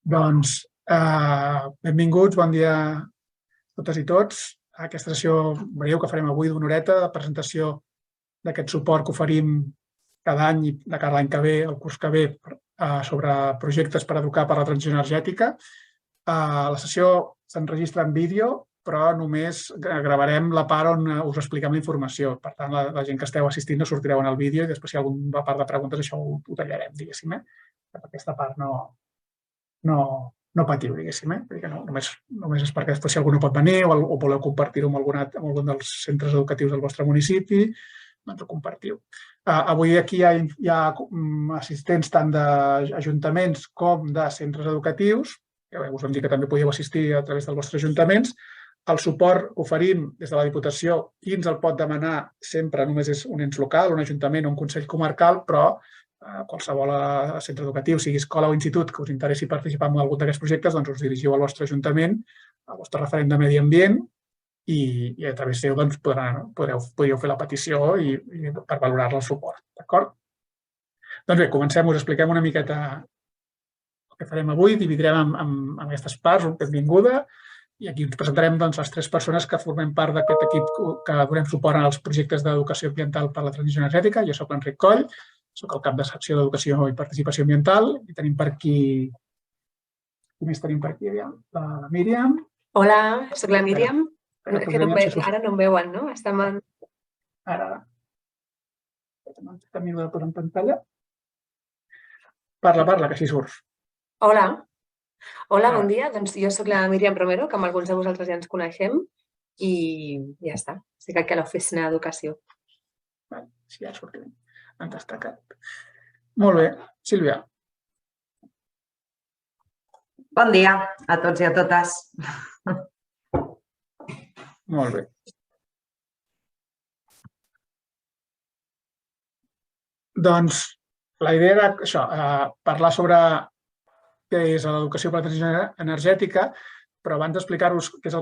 Doncs benvinguts, bon dia a totes i tots. Aquesta sessió, veieu que farem avui d'una horeta de presentació d'aquest suport que oferim cada any i de cara a l'any que ve, el curs que ve, sobre projectes per educar per la transició energètica. La sessió s'enregistra en vídeo, però només gravarem la part on us expliquem la informació. Per tant, la gent que esteu assistint no sortireu en el vídeo i després si hi ha alguna part de preguntes això ho tallarem, diguéssim. Aquesta part no patiu, diguéssim. Només és perquè després si algú no pot venir o voleu compartir-ho amb algun dels centres educatius del vostre municipi, doncs ho compartiu. Avui aquí hi ha assistents tant d'ajuntaments com de centres educatius. Us vam dir que també podíeu assistir a través dels vostres ajuntaments. El suport que oferim des de la Diputació, qui ens el pot demanar sempre només és un ens local, un ajuntament o un consell comarcal, però qualsevol centre educatiu, sigui escola o institut, que us interessi participar en algun d'aquests projectes, doncs us dirigiu al vostre ajuntament, al vostre referent de medi ambient i a través seu podríeu fer la petició per valorar-la el suport. D'acord? Doncs bé, comencem, us expliquem una miqueta el que farem avui, dividirem en aquestes parts, benvinguda, i aquí ens presentarem les tres persones que formem part d'aquest equip que donem suport als projectes d'educació ambiental per la transició energètica. Jo soc l'Enric Coll, soc el cap de secció d'Educació i Participació Ambiental i tenim per aquí... Qui més tenim per aquí? La Míriam. Hola, soc la Míriam. Ara no em veuen, no? Estem en... Ara. També ho he de posar en pantalla. Parla, que així surts. Hola, bon dia. Doncs jo soc la Míriam Romero, que amb alguns de vosaltres ja ens coneixem i ja està. Estic aquí a l'oficina d'Educació. Sí, ja sortim. Han destacat. Molt bé. Sílvia. Bon dia a tots i a totes. Molt bé. Doncs la idea era això, parlar sobre què és l'educació per la transició energètica, però abans d'explicar-vos què és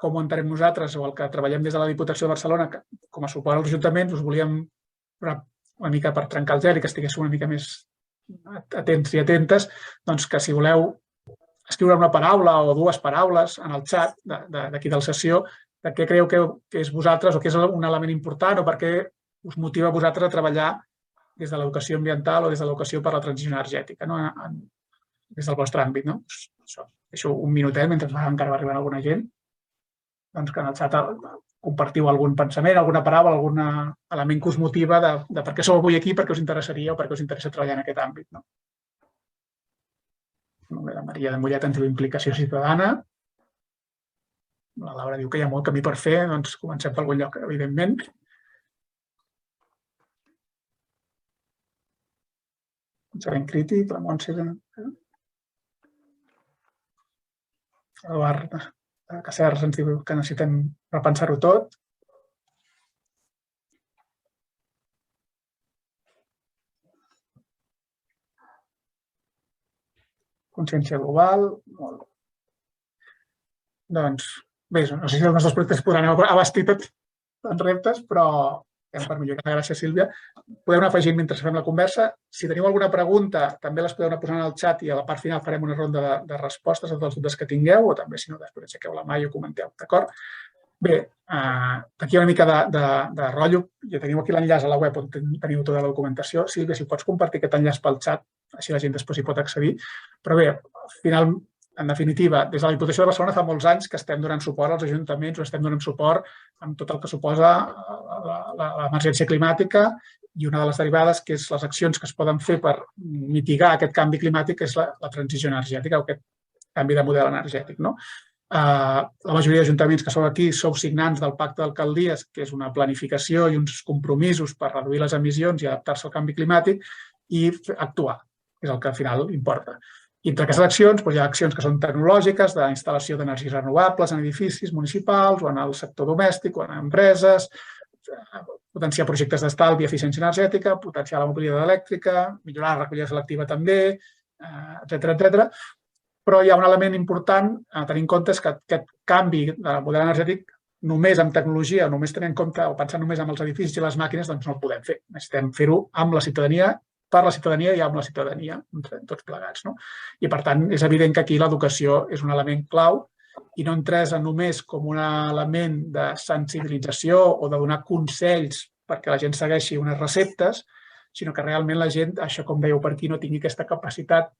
com ho entenem nosaltres o el que treballem des de la Diputació de Barcelona com a suport als ajuntaments, us volíem una mica per trencar el gel i que estiguéssiu una mica més atents i atentes, doncs que si voleu escriure una paraula o dues paraules en el xat d'aquí de la sessió de què creieu que és vosaltres o que és un element important o per què us motiva a vosaltres a treballar des de l'educació ambiental o des de l'educació per la transició energètica, des del vostre àmbit. Deixo un minutet mentre encara va arribant alguna gent, doncs que en el xat compartiu algun pensament, alguna paraula, algun element que us motiva de per què sou avui aquí, per què us interessaria o per què us interessa treballar en aquest àmbit. La Maria de Mollet ens diu implicació ciutadana. La Laura diu que hi ha molt camí per fer, doncs comencem per algun lloc, evidentment. Pensament crític, la Montse... Eduard Cacers ens diu que necessitem repensar-ho tot. Consciència global. Molt bé. Doncs, bé, no sé si els nostres projectes podran abastir tots els reptes, però per millorar. Gràcies, Sílvia. Podeu anar afegint mentre fem la conversa. Si teniu alguna pregunta, també les podeu anar posant al xat i a la part final farem una ronda de respostes a tots els dubtes que tingueu o també, si no, després aixequeu la mà i ho comenteu. D'acord? Bé, aquí una mica de rotllo. Ja teniu aquí l'enllaç a la web on teniu tota la documentació. Sílvia, si pots compartir aquest enllaç pel xat, així la gent després hi pot accedir. Però bé, al final, en definitiva, des de la Diputació de Barcelona fa molts anys que estem donant suport als ajuntaments o estem donant suport amb tot el que suposa l'emergència climàtica i una de les derivades, que és les accions que es poden fer per mitigar aquest canvi climàtic, és la transició energètica o aquest canvi de model energètic. La majoria d'ajuntaments que sou aquí sou signants del Pacte d'Alcaldies, que és una planificació i uns compromisos per reduir les emissions i adaptar-se al canvi climàtic i actuar, que és el que al final importa. I entre aquestes accions hi ha accions que són tecnològiques, d'instal·lació d'energies renovables en edificis municipals o en el sector domèstic o en empreses, potenciar projectes d'estalvi i eficiència energètica, potenciar la mobilitat elèctrica, millorar la recollida selectiva també, etcètera. Però hi ha un element important a tenir en compte és que aquest canvi de model energètic només amb tecnologia, només tenint en compte o pensant només en els edificis i les màquines, doncs no el podem fer. Necessitem fer-ho amb la ciutadania per la ciutadania i amb la ciutadania, entre tots plegats. I, per tant, és evident que aquí l'educació és un element clau i no entres només com un element de sensibilització o de donar consells perquè la gent segueixi unes receptes, sinó que realment la gent, això com dèieu per aquí, no tingui aquesta capacitat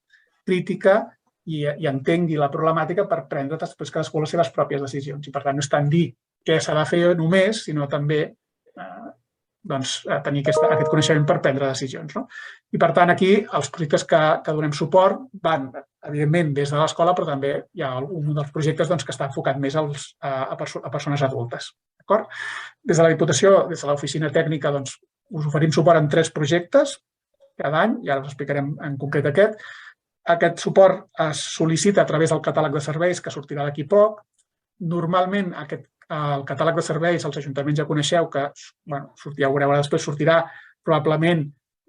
crítica i entengui la problemàtica per prendre després cadascú les seves pròpies decisions. I, per tant, no és tant dir què s'ha de fer només, sinó també tenir aquest coneixement per prendre decisions. I, per tant, aquí els projectes que donem suport van, evidentment, des de l'escola, però també hi ha un dels projectes que està enfocat més a persones adultes. Des de la Diputació, des de l'oficina tècnica, us oferim suport en 3 projectes cada any, i ara us explicarem en concret aquest. Aquest suport es sol·licita a través del catàleg de serveis que sortirà d'aquí poc. Normalment, el catàleg de serveis, els ajuntaments ja coneixeu que, ja ho veureu després, sortirà probablement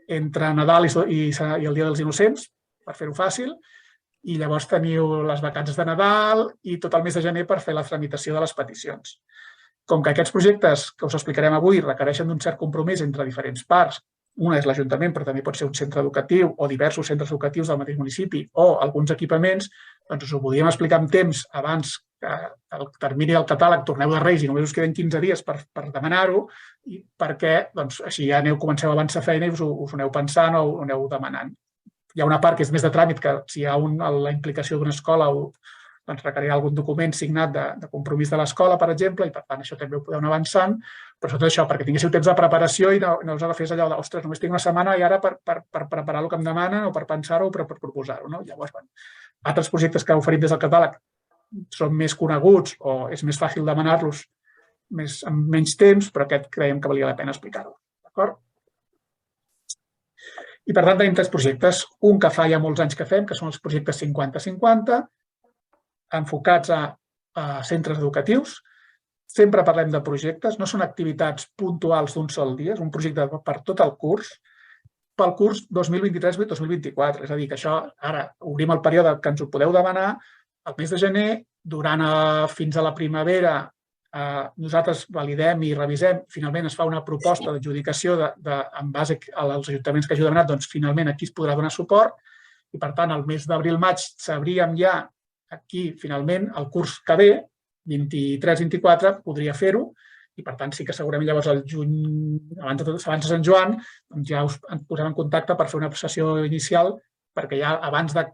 entre Nadal i el Dia dels Innocents, per fer-ho fàcil, i llavors teniu les vacances de Nadal i tot el mes de gener per fer la tramitació de les peticions. Com que aquests projectes que us explicarem avui requereixen d'un cert compromís entre diferents parts, una és l'Ajuntament, però també pot ser un centre educatiu o diversos centres educatius del mateix municipi o alguns equipaments, doncs us ho podíem explicar amb temps abans que el termini del catàleg torneu de Reis i només us queden 15 dies per demanar-ho, perquè així ja comenceu abans a feina i us ho aneu pensant o ho aneu demanant. Hi ha una part que és més de tràmit, que si hi ha la implicació d'una escola requerirà algun document signat de compromís de l'escola, per exemple, i per tant això també ho podeu anar avançant, però sobretot això, perquè tinguéssiu temps de preparació i no us agafés allò de, ostres, només tinc una setmana i ara per preparar el que em demanen o per pensar-ho o per proposar-ho. Llavors, altres projectes que oferim des del catàleg són més coneguts o és més fàcil demanar-los amb menys temps, però aquest creiem que valia la pena explicar-ho. D'acord? I per tant tenim 3 projectes. Un que fa ja molts anys que fem, que són els projectes 50-50, enfocats a centres educatius. Sempre parlem de projectes, no són activitats puntuals d'un sol dia, és un projecte per tot el curs, pel curs 2023-2024. És a dir, que això ara obrim el període que ens ho podeu demanar al mes de gener, fins a la primavera nosaltres validem i revisem, finalment es fa una proposta d'adjudicació en base als ajuntaments que hagi demanat, doncs finalment aquí es podrà donar suport i per tant el mes d'abril-maig sabríem ja aquí finalment el curs que ve, 23-24, podria fer-ho i per tant sí que segurament llavors al juny, abans de Sant Joan, ja us posem en contacte per fer una sessió inicial perquè ja abans de,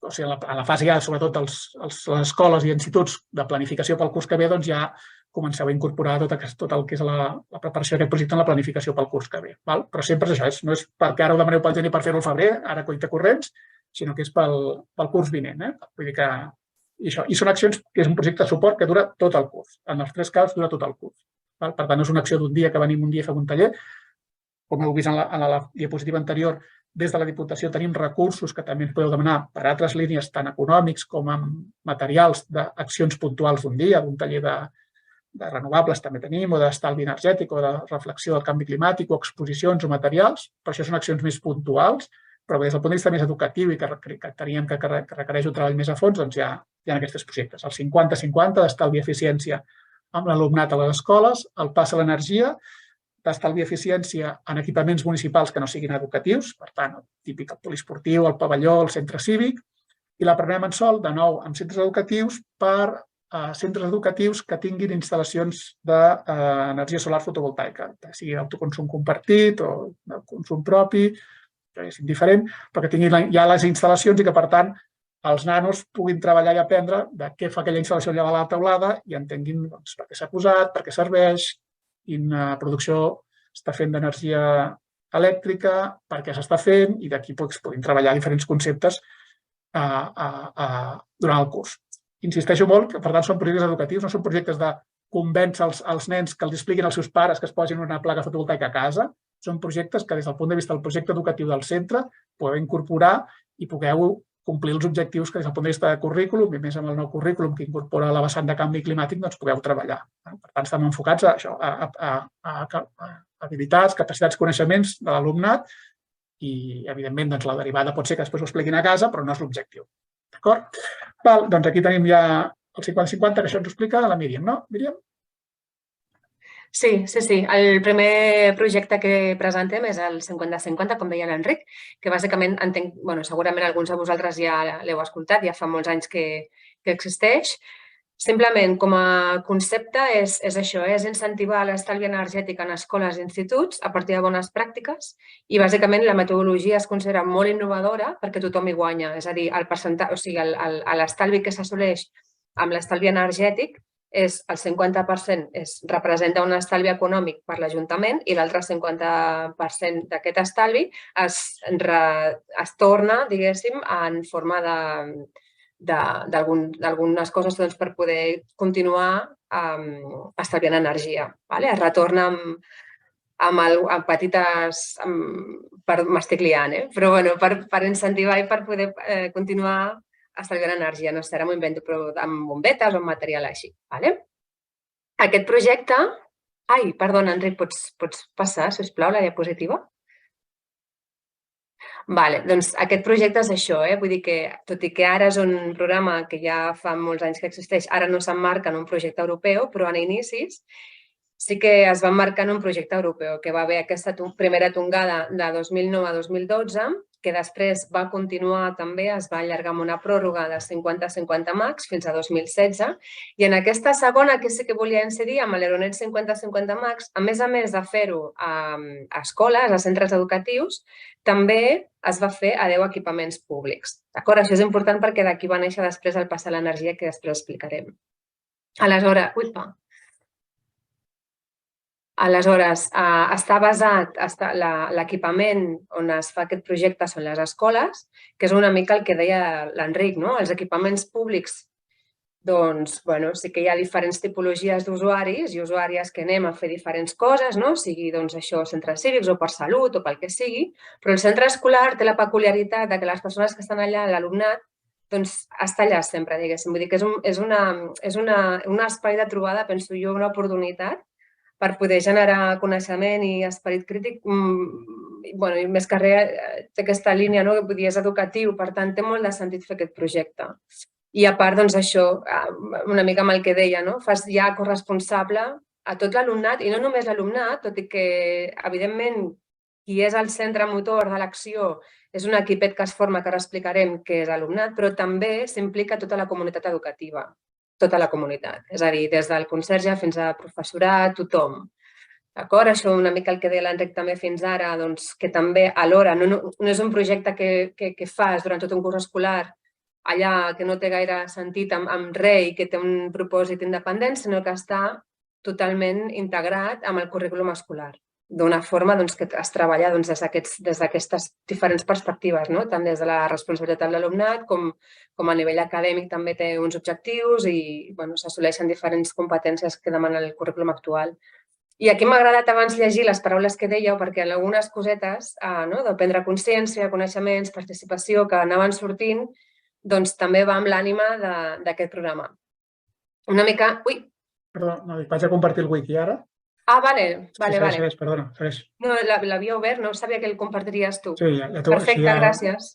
o sigui, en la fase ja sobretot les escoles i instituts de planificació pel curs que ve, doncs ja comenceu a incorporar tot el que és la preparació d'aquest projecte en la planificació pel curs que ve. Però sempre és això, no és perquè ara ho demaneu pel gener per fer-ho al febrer, ara coita corrents, sinó que és pel curs vinent. Vull dir que i són accions que és un projecte de suport que dura tot el curs. En els 3 casos dura tot el curs. Per tant, no és una acció d'un dia que venim un dia i fem un taller. Com heu vist en la diapositiva anterior, des de la Diputació tenim recursos que també ens podeu demanar per altres línies, tant econòmics com amb materials d'accions puntuals d'un dia, d'un taller de renovables també tenim, o d'estalvi energètic, o de reflexió del canvi climàtic, o exposicions o materials. Per això són accions més puntuals, però des del punt de vista més educatiu i que teníem que requereix un treball més a fons, doncs hi ha aquests 3 projectes. El 50-50 d'estalvi i eficiència amb l'alumnat a les escoles, el pas a l'energia, d'estalvi i eficiència en equipaments municipals que no siguin educatius, per tant, el típic poliesportiu, el pavelló, el centre cívic, i l'aprenem en sol, de nou, amb centres educatius per centres educatius que tinguin instal·lacions d'energia solar fotovoltaica, sigui autoconsum compartit o de consum propi, és indiferent, però que tinguin ja les instal·lacions i que, per tant, els nanos puguin treballar i aprendre de què fa aquella instal·lació allà a la teulada i entenguin per què s'ha posat, per què serveix, quina producció està fent d'energia elèctrica, per què s'està fent i d'aquí puguin treballar diferents conceptes durant el curs. Insisteixo molt que, per tant, són projectes educatius, no són projectes de convèncer els nens que els expliquin als seus pares que es posin una placa fotovoltaica a casa. Són projectes que, des del punt de vista del projecte educatiu del centre, podeu incorporar i pugueu complir els objectius que, des del punt de vista de currículum, i més amb el nou currículum que incorpora la vessant de canvi climàtic, doncs pugueu treballar. Per tant, estem enfocats a això, a habilitats, capacitats, coneixements de l'alumnat i, evidentment, la derivada pot ser que després ho expliquin a casa, però no és l'objectiu. D'acord? Doncs aquí tenim ja el 50-50, que això ens ho explica la Míriam, no, Míriam? Sí. El primer projecte que presentem és el 50-50, com deia l'Enric, que bàsicament entenc, segurament alguns de vosaltres ja l'heu escoltat, ja fa molts anys que existeix. Simplement, com a concepte, és això, és incentivar l'estalvi energètic en escoles i instituts a partir de bones pràctiques i, bàsicament, la metodologia es considera molt innovadora perquè tothom hi guanya. És a dir, l'estalvi que s'assoleix amb l'estalvi energètic és el 50% representa un estalvi econòmic per l'Ajuntament i l'altre 50% d'aquest estalvi es torna, diguéssim, en forma d'algunes coses per poder continuar estalviant energia. Es retorna amb petites... M'estic liant, però per incentivar i per poder continuar estalviant energia. No sé, ara m'ho invento, però amb bombetes o amb material així. Aquest projecte... Ai, perdona, Enric, pots passar, sisplau, la diapositiva? Doncs aquest projecte és això, vull dir que, tot i que ara és un programa que ja fa molts anys que existeix, ara no s'emmarca en un projecte europeu, però en inicis sí que es va emmarcar en un projecte europeu, que va haver aquesta primera tongada de 2009 a 2012, que després va continuar també, es va allargar amb una pròrroga de 50-50 max fins a 2016, i en aquesta segona que sí que volia incidir, amb l'Aeronet 50-50 max, a més de fer-ho a escoles, a centres educatius, també es va fer a 10 equipaments públics. D'acord? Això és important perquè d'aquí va néixer després el Passa l'Energia, que després explicarem. Aleshores, està basat, l'equipament on es fa aquest projecte són les escoles, que és una mica el que deia l'Enric, no? Els equipaments públics, doncs, sí que hi ha diferents tipologies d'usuaris i usuàries que anem a fer diferents coses, no? Sigui, doncs, això, centres cívics o per salut o pel que sigui, però el centre escolar té la peculiaritat que les persones que estan allà, l'alumnat, doncs, està allà sempre, diguéssim. Vull dir que és un espai de trobada, penso jo, una oportunitat per poder generar coneixement i esperit crític, i més que res té aquesta línia, que és educatiu, per tant, té molt de sentit fer aquest projecte. I a part, doncs això, una mica amb el que deia, fas ja corresponsable a tot l'alumnat, i no només l'alumnat, tot i que, evidentment, qui és el centre motor de l'acció és un equipet que es forma, que ara explicarem, que és l'alumnat, però també s'implica tota la comunitat educativa. Tota la comunitat, és a dir, des del conserge fins a professorat, tothom. D'acord? Això una mica el que deia l'Enric també fins ara, que també alhora no és un projecte que fas durant tot un curs escolar allà que no té gaire sentit amb res i que té un propòsit independent, sinó que està totalment integrat amb el currículum escolar, d'una forma que es treballa des d'aquestes diferents perspectives, tant des de la responsabilitat de l'alumnat com a nivell acadèmic també té uns objectius i s'assoleixen diferents competències que demana el currículum actual. I aquí m'ha agradat abans llegir les paraules que dèieu perquè en algunes cosetes de prendre consciència, coneixements, participació que anaven sortint, doncs també va amb l'ànima d'aquest programa. Una mica... Ui! Perdó, vaig a compartir el wiki ara. Vale. Segueix, perdona, segueix. No, l'havia obert, no sabia que el compartiries tu. Sí, ja t'ho... Perfecte, gràcies.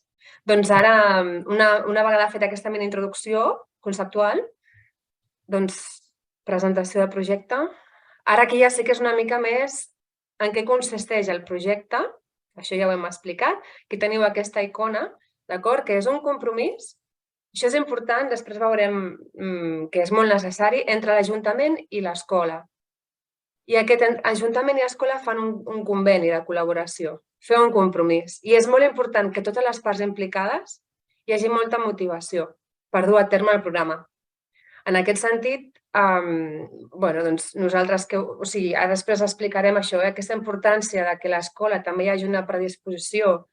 Doncs ara, una vegada feta aquesta mini introducció conceptual, doncs presentació del projecte. Ara aquí ja sí que és una mica més en què consisteix el projecte, això ja ho hem explicat. Aquí teniu aquesta icona, d'acord? Que és un compromís. Això és important, després veurem que és molt necessari, entre l'Ajuntament i l'escola. I aquest Ajuntament i escola fan un conveni de col·laboració, fer un compromís. I és molt important que totes les parts implicades hi hagi molta motivació per dur a terme el programa. En aquest sentit, nosaltres, després explicarem això, aquesta importància que l'escola també hi hagi una predisposició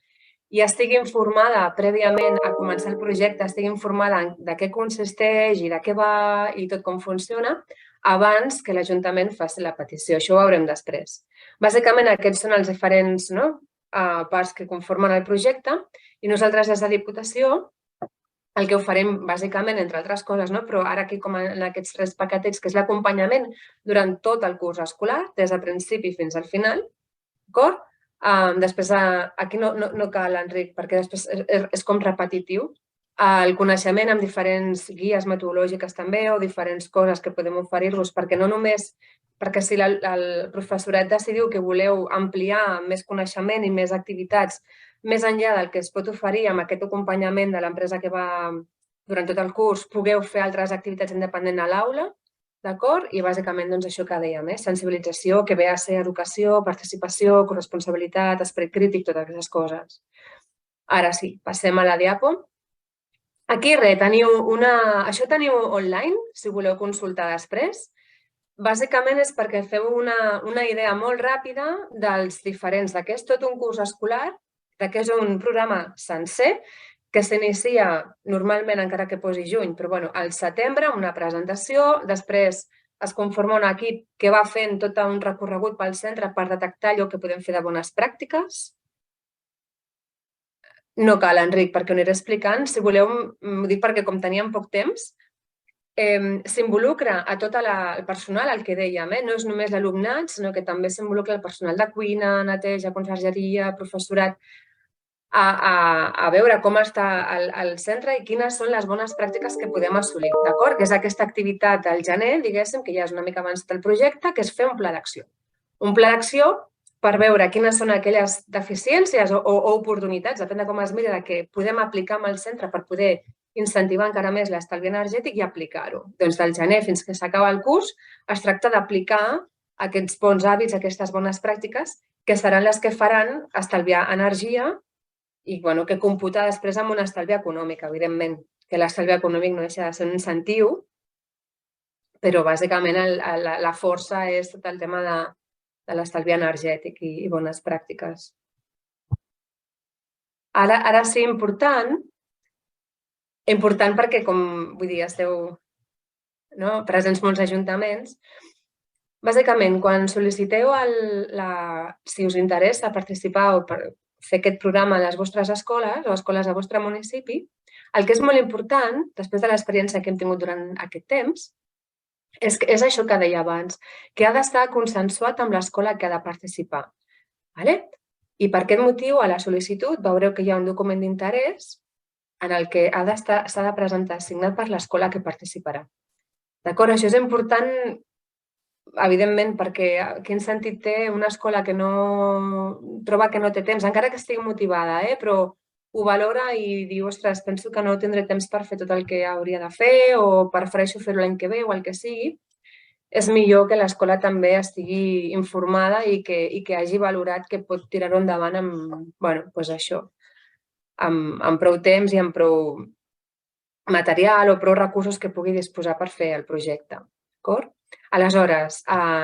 i estigui informada prèviament a començar el projecte, estigui informada de què consisteix i de què va i tot com funciona, abans que l'Ajuntament faci la petició. Això ho veurem després. Bàsicament, aquests són els diferents parts que conformen el projecte i nosaltres des de Diputació el que ho farem, bàsicament, entre altres coses, però ara aquí com en aquests 3 paquetets, que és l'acompanyament durant tot el curs escolar, des del principi fins al final, d'acord? Després, aquí no cal, Enric, perquè després és com repetitiu. el coneixement amb diferents guies metodològiques també o diferents coses que podem oferir-vos, perquè si el professorat decidiu que voleu ampliar més coneixement i més activitats més enllà del que es pot oferir amb aquest acompanyament de l'empresa que va durant tot el curs, pugueu fer altres activitats independents a l'aula, d'acord? I bàsicament això que dèiem, sensibilització, que ve a ser educació, participació, corresponsabilitat, esperit crític, totes aquestes coses. Ara sí, passem a la diapo. Aquí, això teniu online, si voleu consultar després. Bàsicament és perquè feu una idea molt ràpida dels diferents, que és tot un curs escolar, que és un programa sencer, que s'inicia normalment, encara que posi juny, però al setembre, amb una presentació, després es conforma un equip que va fent tot un recorregut pel centre per detectar allò que podem fer de bones pràctiques. No cal, Enric, perquè ho aniré explicant. Si voleu, ho dic perquè com teníem poc temps, s'involucra a tot el personal, el que dèiem, no és només l'alumnat, sinó que també s'involucra el personal de cuina, neteja, consergeria, professorat, a veure com està el centre i quines són les bones pràctiques que podem assolir, d'acord? Que és aquesta activitat del gener, diguéssim, que ja és una mica abans del projecte, que és fer un pla d'acció. Un pla d'acció per veure quines són aquelles deficiències o oportunitats, depèn de com es mira, que podem aplicar amb el centre per poder incentivar encara més l'estalvi energètic i aplicar-ho. Doncs del gener fins que s'acaba el curs es tracta d'aplicar aquests bons hàbits, aquestes bones pràctiques, que seran les que faran estalviar energia i que computa després amb un estalvi econòmic, evidentment, que l'estalvi econòmic no deixa de ser un incentiu, però bàsicament la força és tot el tema de l'estalvi energètic i bones pràctiques. Ara sí, important perquè, com vull dir, esteu presents molts ajuntaments, bàsicament, quan sol·liciteu, si us interessa participar o fer aquest programa a les vostres escoles o escoles del vostre municipi, el que és molt important, després de l'experiència que hem tingut durant aquest temps, és això que deia abans, que ha d'estar consensuat amb l'escola que ha de participar. I per aquest motiu, a la sol·licitud, veureu que hi ha un document d'interès en el que s'ha de presentar signat per l'escola que participarà. D'acord? Això és important, evidentment, perquè quin sentit té una escola que troba que no té temps, encara que estigui motivada, però ho valora i diu, ostres, penso que no tindré temps per fer tot el que hauria de fer o prefereixo fer-ho l'any que ve o el que sigui, és millor que l'escola també estigui informada i que hagi valorat que pot tirar-ho endavant amb prou temps i amb prou material o prou recursos que pugui disposar per fer el projecte. D'acord? Aleshores,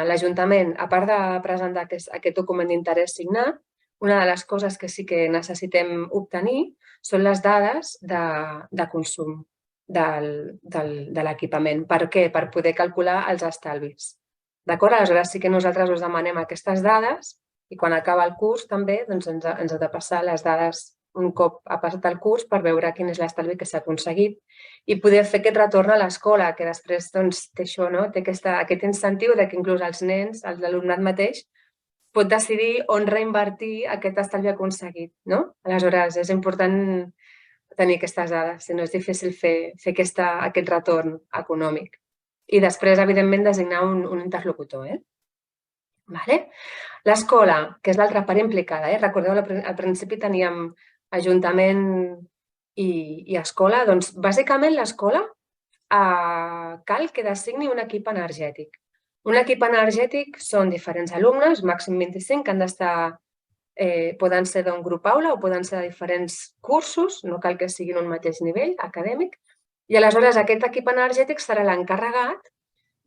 l'Ajuntament, a part de presentar aquest document d'interès signat, una de les coses que sí que necessitem obtenir són les dades de consum de l'equipament. Per què? Per poder calcular els estalvis. D'acord? Aleshores, sí que nosaltres us demanem aquestes dades i quan acaba el curs també ens ha de passar les dades un cop ha passat el curs per veure quin és l'estalvi que s'ha aconseguit i poder fer aquest retorn a l'escola, que després té això, té aquest incentiu que inclús els nens, l'alumnat mateix, pot decidir on reinvertir aquest estalvi aconseguit. Aleshores, és important tenir aquestes dades, si no és difícil fer aquest retorn econòmic. I després, evidentment, designar un interlocutor. L'escola, que és l'altra part implicada. Recordeu, al principi teníem Ajuntament i escola. Doncs, bàsicament, l'escola cal que designi un equip energètic. Un equip energètic són diferents alumnes, màxim 25, que han d'estar, poden ser d'un grup aula o poden ser de diferents cursos, no cal que siguin un mateix nivell acadèmic. I aleshores aquest equip energètic serà l'encarregat,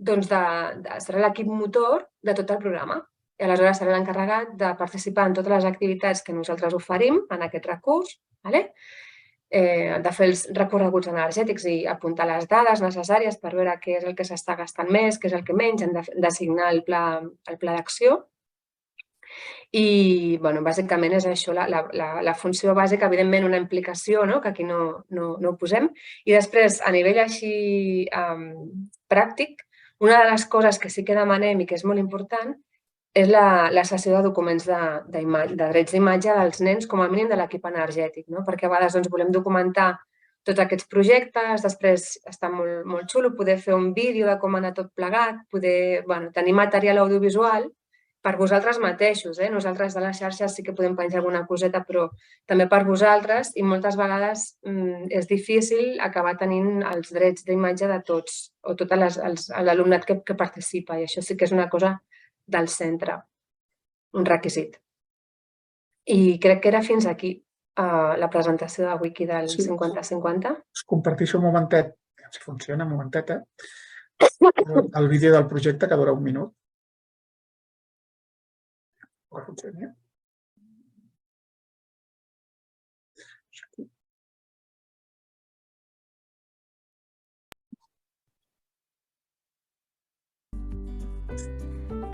serà l'equip motor de tot el programa. I aleshores serà l'encarregat de participar en totes les activitats que nosaltres oferim en aquest recurs, de fer els recorreguts energètics i apuntar les dades necessàries per veure què és el que s'està gastant més, què és el que menys, hem d'assignar el pla d'acció. I, bàsicament és això, la funció bàsica, evidentment una implicació, que aquí no ho posem. I després, a nivell així pràctic, una de les coses que sí que demanem i que és molt important és la cessió de documents de drets d'imatge dels nens, com a mínim de l'equip energètic, perquè a vegades volem documentar tots aquests projectes. Després està molt xulo poder fer un vídeo de com anar tot plegat, poder tenir material audiovisual per vosaltres mateixos. Nosaltres de les xarxes sí que podem penjar alguna coseta, però també per vosaltres, i moltes vegades és difícil acabar tenint els drets d'imatge de tots o tot l'alumnat que participa, i això sí que és una cosa del centre, un requisit. I crec que era fins aquí la presentació de Wiki del 50-50. Us comparteixo un momentet, si funciona, un momentet, el vídeo del projecte que dura 1 minut. Que funcioni.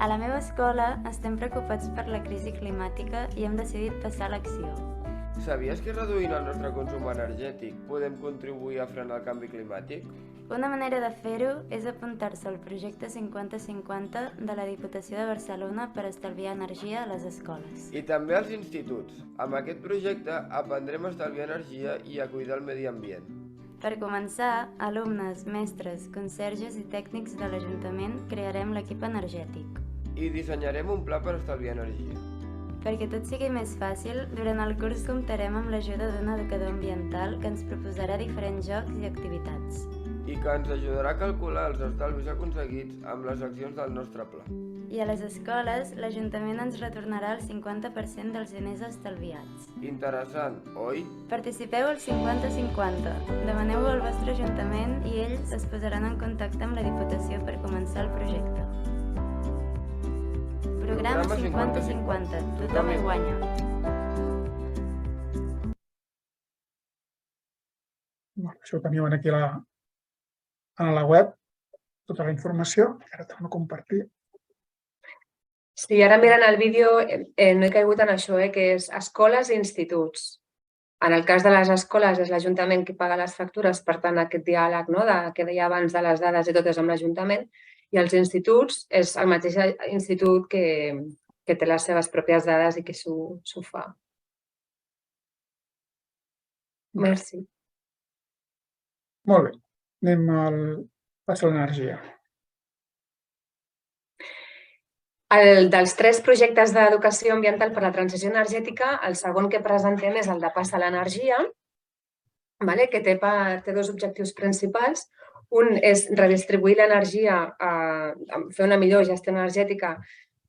A la meva escola estem preocupats per la crisi climàtica i hem decidit passar a l'acció. Sabies que reduint el nostre consum energètic podem contribuir a frenar el canvi climàtic? Una manera de fer-ho és apuntar-se al projecte 50-50 de la Diputació de Barcelona per estalviar energia a les escoles. I també als instituts. Amb aquest projecte aprendrem a estalviar energia i a cuidar el medi ambient. Per començar, alumnes, mestres, conserges i tècnics de l'Ajuntament crearem l'equip energètic. I dissenyarem un pla per estalviar energia. Perquè tot sigui més fàcil, durant el curs comptarem amb l'ajuda d'un educador ambiental que ens proposarà diferents jocs i activitats. I que ens ajudarà a calcular els estalvis aconseguits amb les accions del nostre pla. I a les escoles, l'Ajuntament ens retornarà el 50% dels diners estalviats. Interessant, oi? Participeu al 50-50. Demaneu-ho al vostre Ajuntament i ells es posaran en contacte amb la Diputació per començar el projecte. Programa 50-50. Tothom hi guanya. Això ho teniu aquí a la web, tota la informació. Ara torno a compartir. Sí, ara mirant el vídeo no he caigut en això, que és escoles i instituts. En el cas de les escoles és l'Ajuntament qui paga les factures, per tant aquest diàleg que deia abans de les dades i tot és amb l'Ajuntament, i els instituts és el mateix institut que té les seves pròpies dades i que s'ho fa. Merci. Molt bé. Anem al pas a l'energia. Dels 3 projectes d'educació ambiental per a la transició energètica, el segon que presentem és el de pas a l'energia, que té 2 objectius principals. Un és redistribuir l'energia, fer una millor gestió energètica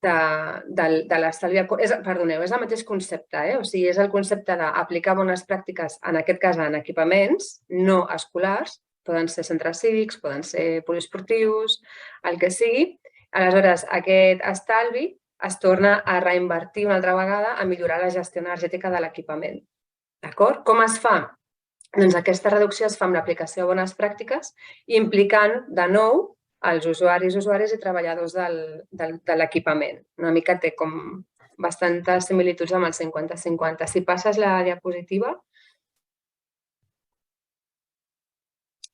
de l'estalvi. Perdoneu, és el mateix concepte, o sigui, és el concepte d'aplicar bones pràctiques, en aquest cas en equipaments no escolars, poden ser centres cívics, poden ser poliesportius, el que sigui. Aleshores, aquest estalvi es torna a reinvertir una altra vegada a millorar la gestió energètica de l'equipament. D'acord? Com es fa? Doncs aquesta reducció es fa amb l'aplicació de bones pràctiques, implicant de nou els usuaris i treballadors de l'equipament. Una mica té com bastantes similituds amb el 50-50. Si passes la diapositiva,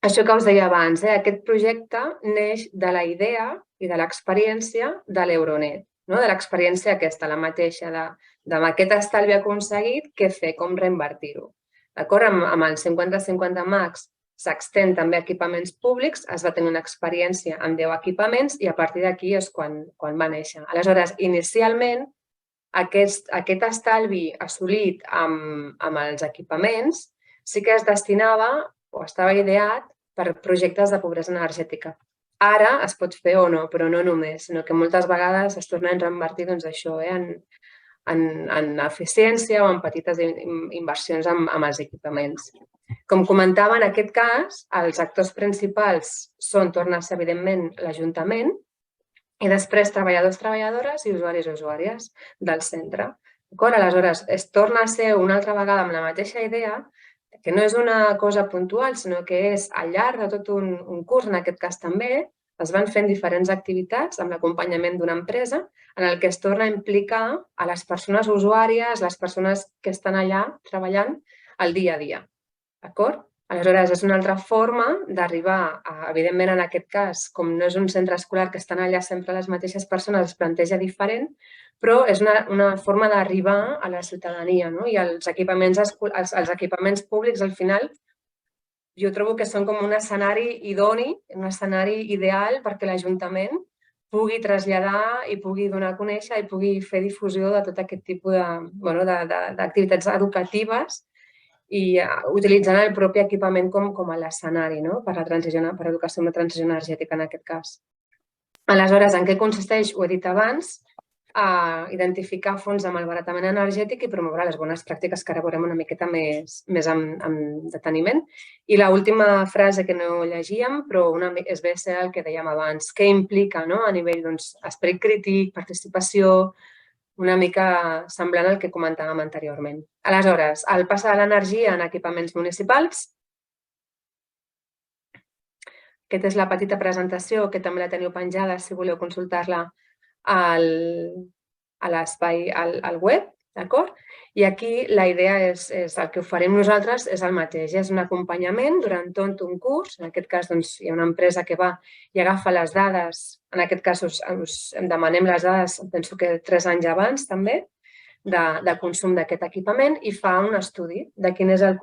això que us deia abans, aquest projecte neix de la idea i de l'experiència de l'Euronet, de l'experiència aquesta, la mateixa, amb aquest estalvi aconseguit, què fer, com reinvertir-ho. Amb el 50-50 Max s'extén també a equipaments públics, es va tenir una experiència amb 10 equipaments i a partir d'aquí és quan va néixer. Aleshores, inicialment, aquest estalvi assolit amb els equipaments sí que es destinava o estava ideat per projectes de pobresa energètica. Ara es pot fer o no, però no només, sinó que moltes vegades es torna a reinvertir això en eficiència o en petites inversions amb els equipaments. Com comentava, en aquest cas, els actors principals torna a ser, evidentment, l'Ajuntament i després treballadors, treballadores i usuaris del centre. Aleshores, es torna a ser una altra vegada amb la mateixa idea, que no és una cosa puntual, sinó que és al llarg de tot un curs, en aquest cas també, es van fent diferents activitats amb l'acompanyament d'una empresa en el que es torna a implicar a les persones usuàries, les persones que estan allà treballant el dia a dia. D'acord? Aleshores, és una altra forma d'arribar, evidentment en aquest cas, com no és un centre escolar que estan allà sempre les mateixes persones, es planteja diferent, però és una forma d'arribar a la ciutadania, i els equipaments públics, al final, jo trobo que són com un escenari idoni, un escenari ideal perquè l'Ajuntament pugui traslladar i pugui donar a conèixer i pugui fer difusió de tot aquest tipus d'activitats educatives i utilitzant el propi equipament com a l'escenari per educació en la transició energètica en aquest cas. Aleshores, en què consisteix? Ho he dit abans, identificar fonts de malbaratament energètic i promoure les bones pràctiques, que ara veurem una miqueta més amb deteniment. I l'última frase que no llegíem, però és bé ser el que dèiem abans, què implica a nivell esperit crític, participació, una mica semblant al que comentàvem anteriorment. Aleshores, el pas de l'energia en equipaments municipals. Aquesta és la petita presentació, que també la teniu penjada si voleu consultar-la a l'espai, al web, d'acord? I aquí la idea és el que oferim nosaltres és el mateix, és un acompanyament durant tot un curs. En aquest cas hi ha una empresa que va i agafa les dades, en aquest cas us demanem les dades, penso que 3 anys abans també, de consum d'aquest equipament i fa un estudi de quin és el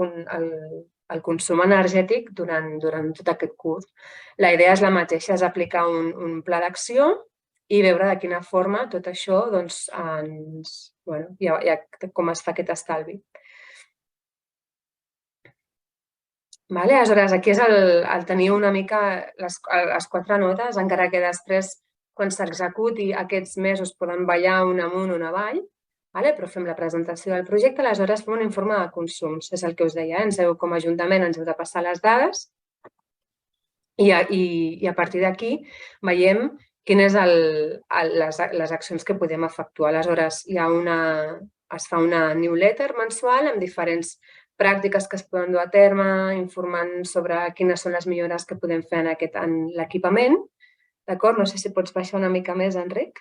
consum energètic durant tot aquest curs. La idea és la mateixa, és aplicar un pla d'acció i veure de quina forma tot això com es fa aquest estalvi. Aleshores, aquí és el tenir una mica les 4 notes, encara que després, quan s'executi, aquests mesos poden ballar un amunt o un avall, però fem la presentació del projecte, aleshores fem un informe de consums, és el que us deia, com a Ajuntament ens heu de passar les dades i a partir d'aquí veiem quines són les accions que podem efectuar. Aleshores, es fa una newsletter mensual amb diferents pràctiques que es poden dur a terme, informant sobre quines són les millores que podem fer en l'equipament. D'acord? No sé si pots baixar una mica més, Enric.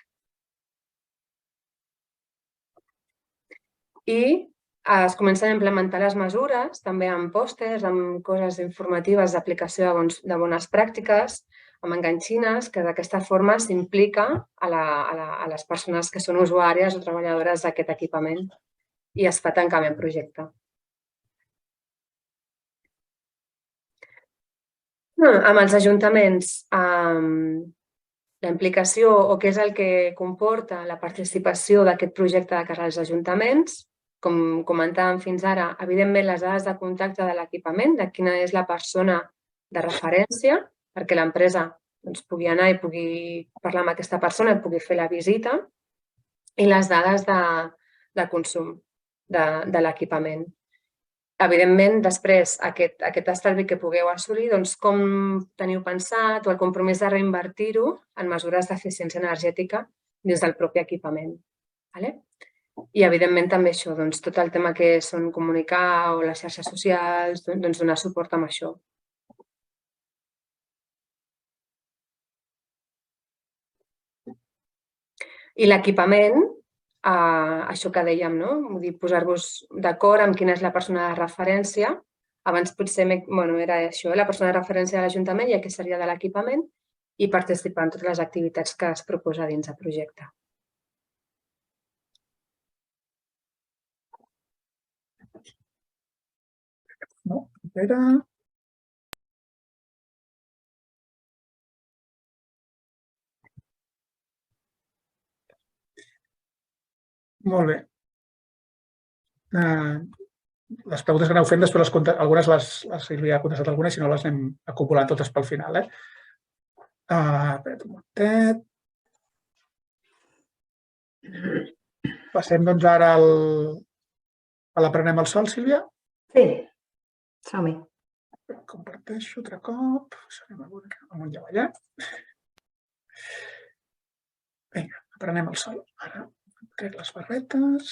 I es comencen a implementar les mesures, també amb pòsters, amb coses informatives d'aplicació de bones pràctiques, amb enganxines, que d'aquesta forma s'implica a les persones que són usuàries o treballadores d'aquest equipament i es fa tancament projecte. Amb els ajuntaments, la implicació o què és el que comporta la participació d'aquest projecte de cara als ajuntaments. Com comentàvem fins ara, evidentment les dades de contacte de l'equipament, de quina és la persona de referència, perquè l'empresa pugui anar i pugui parlar amb aquesta persona i pugui fer la visita, i les dades de consum de l'equipament. Evidentment, després, aquest estalvi que pugueu assolir, com teniu pensat o el compromís de reinvertir-ho en mesures d'eficiència energètica dins del propi equipament. I, evidentment, també això, tot el tema que són comunicar o les xarxes socials, donar suport amb això. I l'equipament, això que dèiem, posar-vos d'acord amb quina és la persona de referència. Abans potser era això, la persona de referència de l'Ajuntament i aquí seria de l'equipament i participar en totes les activitats que es proposa dins del projecte. No, era... Molt bé. Les preguntes que aneu fent, després algunes la Sílvia ha contestat algunes, si no les anem acumulant totes pel final. Espera't un momentet. Passem doncs ara a l'Aprenem al Sol, Sílvia? Sí, som-hi. Comparteixo altre cop. Anem amunt i avall. Vinga, Aprenem al Sol. Ara trec les barretes.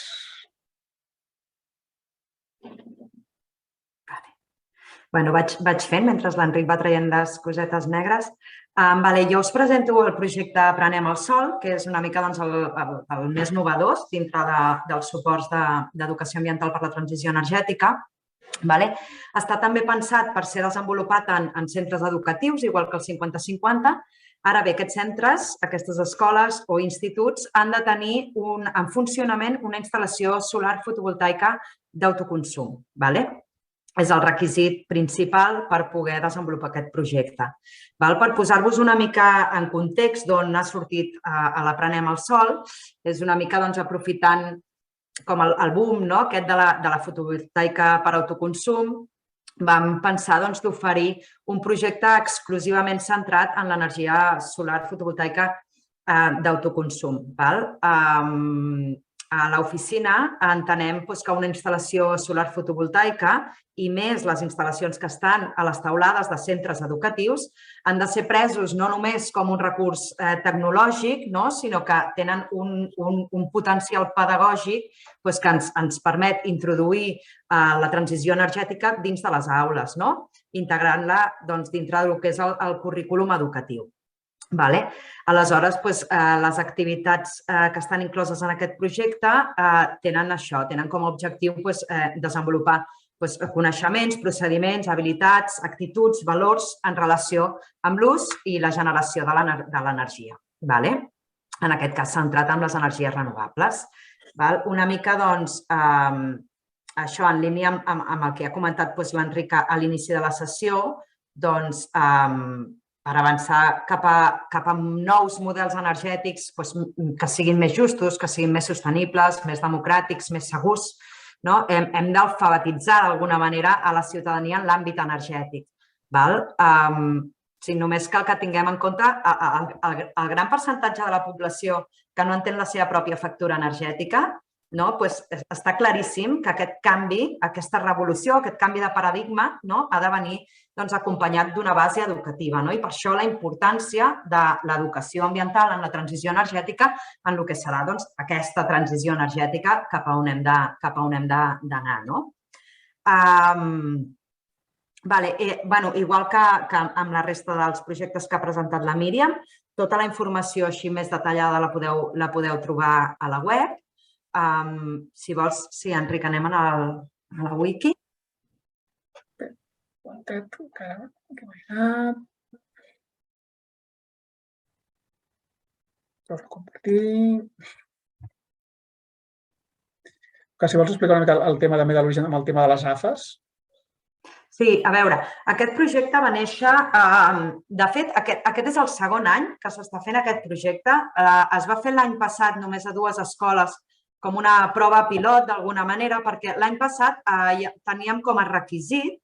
Bueno, vaig fent mentre l'Enric va traient les cosetes negres. Jo us presento el projecte Aprenem al Sol, que és una mica el més novedós dintre dels suports d'educació ambiental per la transició energètica. Està també pensat per ser desenvolupat en centres educatius, igual que el 50-50. Ara bé, aquests centres, aquestes escoles o instituts han de tenir en funcionament una instal·lació solar fotovoltaica d'autoconsum. és el requisit principal per poder desenvolupar aquest projecte. Per posar-vos una mica en context d'on ha sortit a l'Aprenem al Sol, és una mica aprofitant com el boom aquest de la fotovoltaica per autoconsum, vam pensar d'oferir un projecte exclusivament centrat en l'energia solar fotovoltaica d'autoconsum. A l'oficina entenem que una instal·lació solar fotovoltaica i més les instal·lacions que estan a les teulades de centres educatius han de ser presos no només com un recurs tecnològic, sinó que tenen un potencial pedagògic que ens permet introduir la transició energètica dins de les aules, integrant-la dintre del que és el currículum educatiu. Aleshores, les activitats que estan incloses en aquest projecte tenen això, tenen com a objectiu desenvolupar coneixements, procediments, habilitats, actituds, valors en relació amb l'ús i la generació de l'energia. En aquest cas, centrat en les energies renovables. Una mica, això en línia amb el que ha comentat l'Enric a l'inici de la sessió, per avançar cap a nous models energètics que siguin més justos, que siguin més sostenibles, més democràtics, més segurs. Hem d'alfabetitzar d'alguna manera a la ciutadania en l'àmbit energètic. Només cal que tinguem en compte el gran percentatge de la població que no entén la seva pròpia factura energètica. Està claríssim que aquest canvi, aquesta revolució, aquest canvi de paradigma ha de venir acompanyat d'una base educativa i per això la importància de l'educació ambiental en la transició energètica en el que serà aquesta transició energètica cap a on hem d'anar. Igual que amb la resta dels projectes que ha presentat la Míriam, tota la informació així més detallada la podeu trobar a la web. Si vols, sí, Enric, anem a la wiki. Torno a compartir. Si vols explicar una mica el tema també de l'origen amb el tema de les AFAs. Sí, a veure, aquest projecte va néixer... De fet, aquest és el segon any que s'està fent aquest projecte. Es va fer l'any passat només a 2 escoles com una prova pilot d'alguna manera, perquè l'any passat teníem com a requisit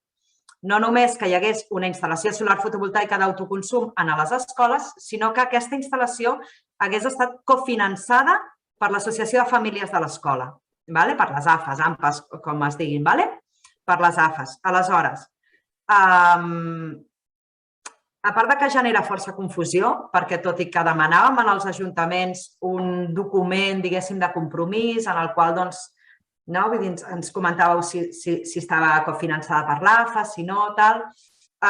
no només que hi hagués una instal·lació solar fotovoltaica d'autoconsum a les escoles, sinó que aquesta instal·lació hagués estat cofinançada per l'Associació de Famílies de l'Escola, per les AFAs, AMPAs, com es diguin, per les AFAs. Aleshores, a part que genera força confusió, perquè tot i que demanàvem als ajuntaments un document, diguéssim, de compromís, en el qual ens comentàveu si estava cofinançada per l'AFA, si no, tal,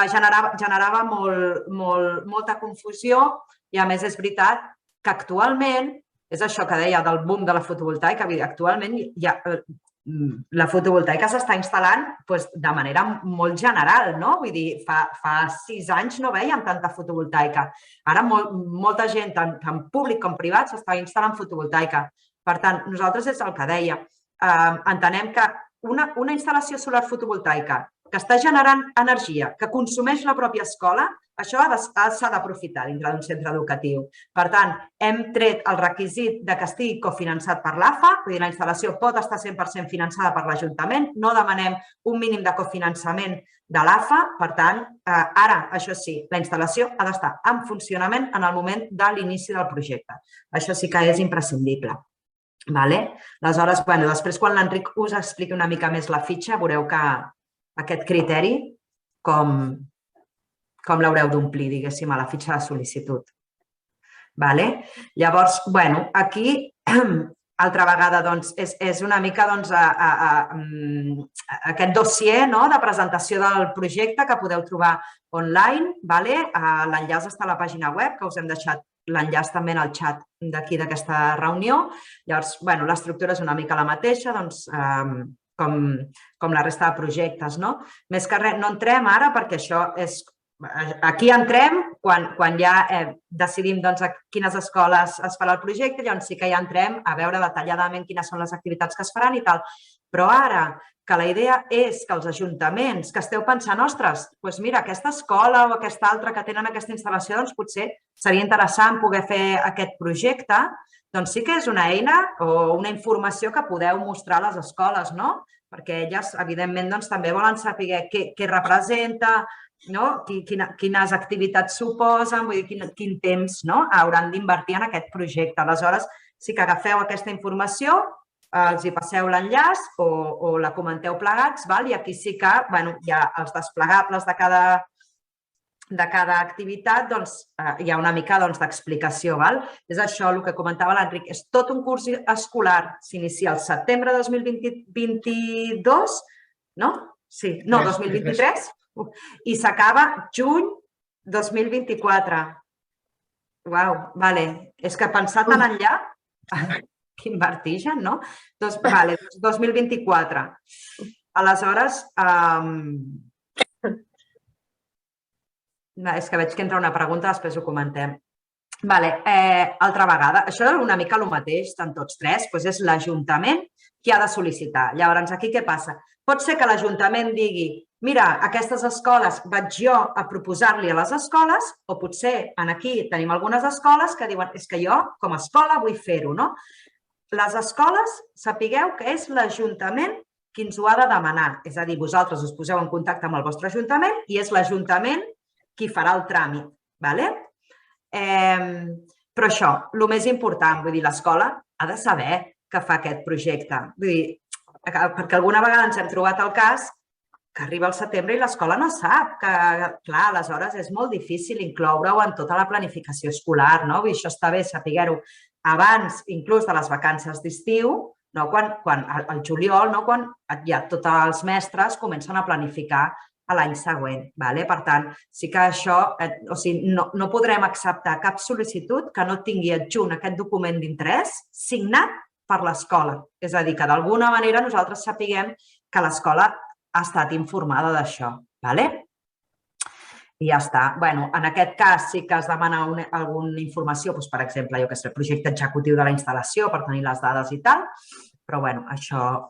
generava molta confusió i, a més, és veritat que actualment, és això que deia del boom de la fotovoltaica, actualment la fotovoltaica s'està instal·lant de manera molt general, vull dir, fa 6 anys no vèiem tanta fotovoltaica. Ara molta gent, tant públic com privat, s'està instal·lant fotovoltaica. Per tant, nosaltres és el que deia. Entenem que una instal·lació solar fotovoltaica que està generant energia, que consumeix la pròpia escola, això s'ha d'aprofitar dintre d'un centre educatiu. Per tant, hem tret el requisit que estigui cofinançat per l'AFA, vull dir, la instal·lació pot estar 100% finançada per l'Ajuntament, no demanem un mínim de cofinançament de l'AFA, per tant, ara, això sí, la instal·lació ha d'estar en funcionament en el moment de l'inici del projecte. Això sí que és imprescindible. Aleshores, després quan l'Enric us expliqui una mica més la fitxa, veureu que aquest criteri com l'haureu d'omplir, diguéssim, a la fitxa de sol·licitud. Llavors, aquí, altra vegada, és una mica aquest dossier de presentació del projecte que podeu trobar online. L'enllaç està a la pàgina web, que us hem deixat l'enllaç també en el xat d'aquí d'aquesta reunió. Llavors, l'estructura és una mica la mateixa, com la resta de projectes. Més que res, no entrem ara perquè això és aquí entrem quan ja decidim a quines escoles es farà el projecte, llavors sí que ja entrem a veure detalladament quines són les activitats que es faran i tal. Però ara que la idea és que els ajuntaments que esteu pensant, ostres, doncs mira, aquesta escola o aquesta altra que tenen aquesta instal·lació, doncs potser seria interessant poder fer aquest projecte, doncs sí que és una eina o una informació que podeu mostrar a les escoles, no? Perquè elles, evidentment, també volen saber què representa, quines activitats suposen, vull dir, quin temps hauran d'invertir en aquest projecte. Aleshores, sí que agafeu aquesta informació, els hi passeu l'enllaç o la comenteu plegats, i aquí sí que hi ha els desplegables de cada activitat, hi ha una mica d'explicació. És això el que comentava l'Enric, és tot un curs escolar, s'inicia el setembre de 2022, no? Sí, no, 2023, i s'acaba juny 2024. Uau, vale, és que pensar tan enllà... Quin vertigen, no? Doncs, vale, 2024. Aleshores, és que veig que entra una pregunta, després ho comentem. Vale, altra vegada, això és una mica el mateix, tant tots tres, doncs és l'Ajuntament qui ha de sol·licitar. Llavors, aquí què passa? Pot ser que l'Ajuntament digui, mira, aquestes escoles vaig jo a proposar-li a les escoles, o potser aquí tenim algunes escoles que diuen, és que jo, com a escola, vull fer-ho, no? Les escoles, sapigueu que és l'Ajuntament qui ens ho ha de demanar. És a dir, vosaltres us poseu en contacte amb el vostre Ajuntament i és l'Ajuntament qui farà el tràmit. Però això, el més important, vull dir, l'escola ha de saber que fa aquest projecte. Vull dir, perquè alguna vegada ens hem trobat el cas que arriba el setembre i l'escola no sap. Clar, aleshores és molt difícil incloure-ho en tota la planificació escolar, no? Vull dir, això està bé saber-ho abans, inclús de les vacances d'estiu, al juliol, quan ja tots els mestres comencen a planificar l'any següent. Per tant, sí que això, no podrem acceptar cap sol·licitud que no tingui adjunt aquest document d'interès signat per l'escola. És a dir, que d'alguna manera nosaltres sapiguem que l'escola ha estat informada d'això. I ja està. En aquest cas sí que es demana alguna informació, per exemple, el projecte executiu de la instal·lació per tenir les dades i tal, però això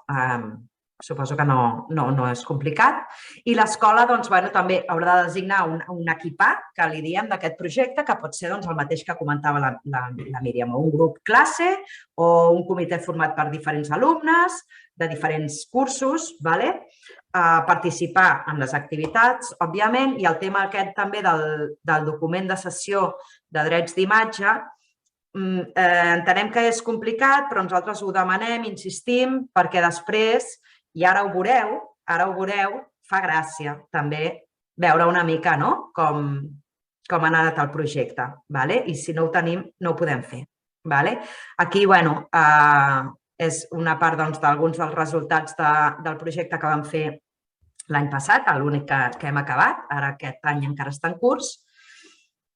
suposo que no és complicat. I l'escola també haurà de designar un equipar, que li diem d'aquest projecte, que pot ser el mateix que comentava la Míriam, un grup classe o un comitè format per diferents alumnes de diferents cursos, participar en les activitats, òbviament, i el tema aquest també del document de cessió de drets d'imatge, entenem que és complicat, però nosaltres ho demanem, insistim, perquè després, i ara ho veureu, fa gràcia també veure una mica com ha anat el projecte. I si no ho tenim, no ho podem fer. Aquí, és una part d'alguns dels resultats del projecte que vam fer l'any passat, l'únic que hem acabat, ara aquest any encara està en curs,